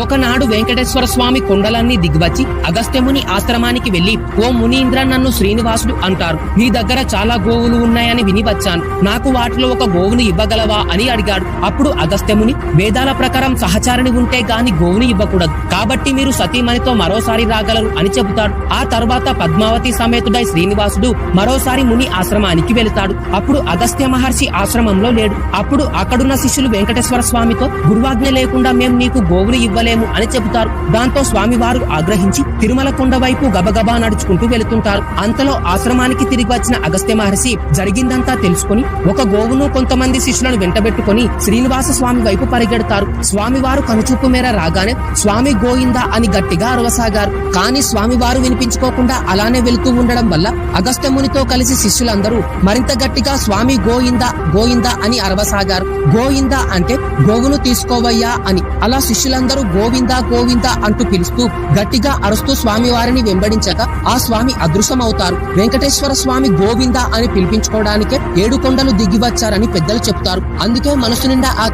ఒకనాడు వెంకటేశ్వర స్వామి కొండలన్నీ దిగివచ్చి అగస్త్యముని ఆశ్రమానికి వెళ్లి, ఓ మునీంద్ర, నన్ను శ్రీనివాసుడు అంటారు. నీ దగ్గర చాలా గోవులు ఉన్నాయని విని వచ్చాను. నాకు వాటిలో ఒక గోవును ఇవ్వగలవా అని అడిగాడు. అప్పుడు అగస్త్యముని, వేదాల ప్రకారం సహచారిని ఉంటే గాని గోవును ఇవ్వకూడదు, కాబట్టి మీరు సతీమణితో మరోసారి రాగలరు అని చెబుతాడు. ఆ తర్వాత పద్మావతి సమేతుడై శ్రీనివాసుడు మరోసారి ముని ఆశ్రమానికి వెళతాడు. అప్పుడు అగస్త్య మహర్షి ఆశ్రమంలో లేడు. అప్పుడు అక్కడున్న శిష్యులు వెంకటేశ్వర స్వామితో, గురువాజ్ఞ లేకుండా మేం నీకు గోవును ఇవ్వలేము అని చెబుతారు. దాంతో స్వామివారు ఆగ్రహించి తిరుమల కొండ వైపు గబగబా నడుచుకుంటూ వెళుతుంటారు. అంతలో ఆశ్రమానికి తిరిగి వచ్చిన అగస్త్య మహర్షి జరిగిందంతా తెలుసుకుని ఒక గోవును కొంతమంది శిష్యులను వెంటబెట్టుకుని శ్రీనివాస స్వామి వైపు పరిగెడతారు. స్వామివారు కనుచూపు మేర రాగానే స్వామి గోయిందా అని గట్టిగా అరవసాగారు. కానీ స్వామివారు వినిపించుకోకుండా అలానే వెళుతూ ఉండడం వల్ల అగస్త్యమునితో కలిసి శిష్యులందరూ మరింత గట్టిగా స్వామి గోయిందా గోయిందా అని అరవసాగారు. గోయిందా అంటే గోవును తీసుకోవయ్యా అని. అలా శిష్యులందరూ గోవిందా గోవిందా అంటూ పిలుస్తూ గట్టిగా అరుస్తూ స్వామివారిని వెంబడించగా ఆ స్వామి అదృశ్యమవుతారు. వెంకటేశ్వర స్వామి గోవిందా అని పిలిపించుకోవడానికే 7 కొండలు దిగి వచ్చారని పెద్దలు చెప్తారు. అందుకే మనసు నిండా ఆ